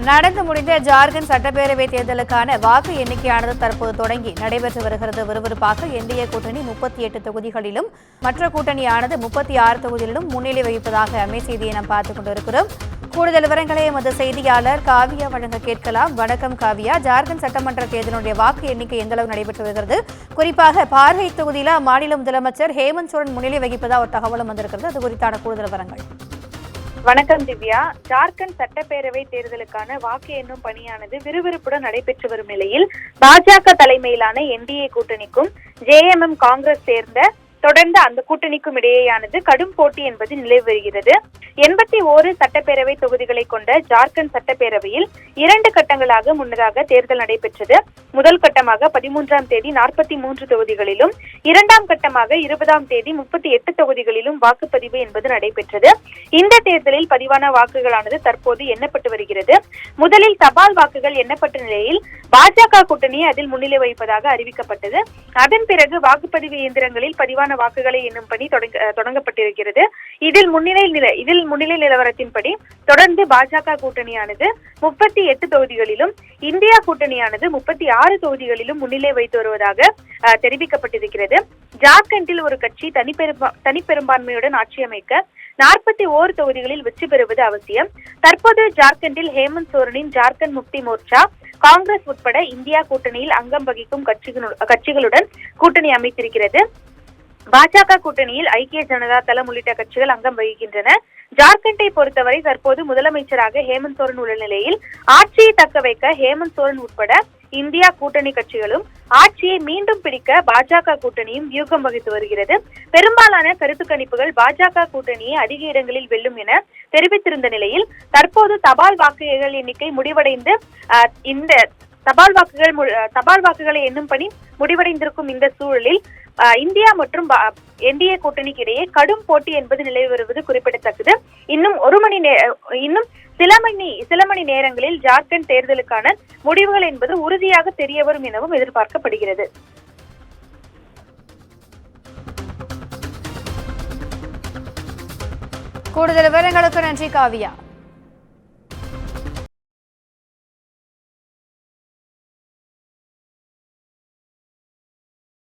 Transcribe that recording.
நடந்து முடிந்த ஜார்க்கண்ட் சட்டப்பேரவை தேர்தலுக்கான வாக்கு எண்ணிக்கையானது தற்போது தொடங்கி நடைபெற்று வருகிறது. விறுவிறுப்பாக என்டிஏ கூட்டணி 38 தொகுதிகளிலும் மற்ற கூட்டணியானது 36 தொகுதிகளிலும் முன்னிலை வகிப்பதாக செய்தியை நாம் பார்த்துக் கொண்டிருக்கிறோம். கூடுதல் விவரங்களை எமது செய்தியாளர் காவியா வழங்க கேட்கலாம். வணக்கம் காவியா. ஜார்க்கண்ட் சட்டமன்ற தேர்தலுடைய வாக்கு எண்ணிக்கை எந்த அளவு நடைபெற்று வருகிறது? குறிப்பாக பார்வை தொகுதியில் மாநில முதலமைச்சர் ஹேமந்த் சோரன் முன்னிலை வகிப்பதாக ஒரு தகவலும் வந்திருக்கிறது. அது குறித்தான கூடுதல் விவரங்கள். வணக்கம் திவ்யா. ஜார்க்கண்ட் சட்டப்பேரவை தேர்தலுக்கான வாக்கு எண்ணும் பணியானது விறுவிறுப்புடன் நடைபெற்று வரும் நிலையில் பாஜக தலைமையிலான என்டிஏ கூட்டணிக்கும் ஜேஎம்எம் காங்கிரஸ் சேர்ந்த தொடர்ந்து அந்த கூட்டணிக்கும் இடையேயானது கடும் போட்டி என்பது நிலவி வருகிறது. 81 சட்டப்பேரவை தொகுதிகளை கொண்ட ஜார்க்கண்ட் சட்டப்பேரவையில் 2 கட்டங்களாக முன்னதாக தேர்தல் நடைபெற்றது. முதல் கட்டமாக 13ஆம் தேதி 43 தொகுதிகளிலும், 2ஆம் கட்டமாக 20ஆம் தேதி 38 தொகுதிகளிலும் வாக்குப்பதிவு என்பது நடைபெற்றது. இந்த தேர்தலில் பதிவான வாக்குகளானது தற்போது எண்ணப்பட்டு வருகிறது. முதலில் தபால் வாக்குகள் எண்ணப்பட்ட நிலையில் பாஜக கூட்டணி அதில் முன்னிலை வகிப்பதாக அறிவிக்கப்பட்டது. அதன் பிறகு வாக்குப்பதிவு இயந்திரங்களில் பதிவான வாக்குகளை எண்ணும் பணி தொடங்கப்பட்டிருக்கிறது. இதில் முன்னிலை நிலவரத்தின்படி தொடர்ந்து பாஜக கூட்டணியானது 38 தொகுதிகளிலும், இந்தியா கூட்டணியானது 36 தொகுதிகளிலும் முன்னிலை வைத்து வருவதாக தெரிவிக்கப்பட்டிருக்கிறது. ஜார்க்கண்டில் ஒரு கட்சி தனிப்பெரும்பான்மையுடன் ஆட்சி அமைக்க 41 தொகுதிகளில் வெற்றி பெறுவது அவசியம். தற்போது ஜார்க்கண்டில் ஹேமந்த் சோரனின் ஜார்க்கண்ட் முக்தி மோர்ச்சா, காங்கிரஸ் உட்பட இந்தியா கூட்டணியில் அங்கம் வகிக்கும் கட்சிகளுடன் கூட்டணி அமைத்திருக்கிறது. பாஜக கூட்டணியில் ஐக்கிய ஜனதா தளம் உள்ளிட்ட கட்சிகள் அங்கம் வகிக்கின்றன. ஜார்க்கண்டை பொறுத்தவரை தற்போது முதலமைச்சராக ஹேமந்த் சோரன் உள்ள நிலையில் ஆட்சியை தக்க வைக்க ஹேமந்த் சோரன் உட்பட இந்தியா கூட்டணி கட்சிகளும், ஆட்சியை மீண்டும் பிடிக்க பாஜக கூட்டணியும் வியூகம் வகித்து வருகிறது. பெரும்பாலான கருத்து கணிப்புகள் பாஜக கூட்டணியை அதிக இடங்களில் வெல்லும் என தெரிவித்திருந்த நிலையில் தற்போது தபால் வாக்குகள் எண்ணிக்கை முடிவடைந்து இந்த தபால் வாக்குகளை எண்ணும் பணி முடிவடைந்திருக்கும் இந்த சூழலில் இந்தியா மற்றும் என்டிஏ கூட்டணிக்கு இடையே கடும் போட்டி என்பது நிலவி வருவது குறிப்பிடத்தக்கது. இன்னும் சில மணி நேரங்களில் ஜார்க்கண்ட் தேர்தலுக்கான முடிவுகள் என்பது உறுதியாக தெரிய வரும் எனவும் எதிர்பார்க்கப்படுகிறது. கூடுதல் விவரங்களுக்கு நன்றி காவியா.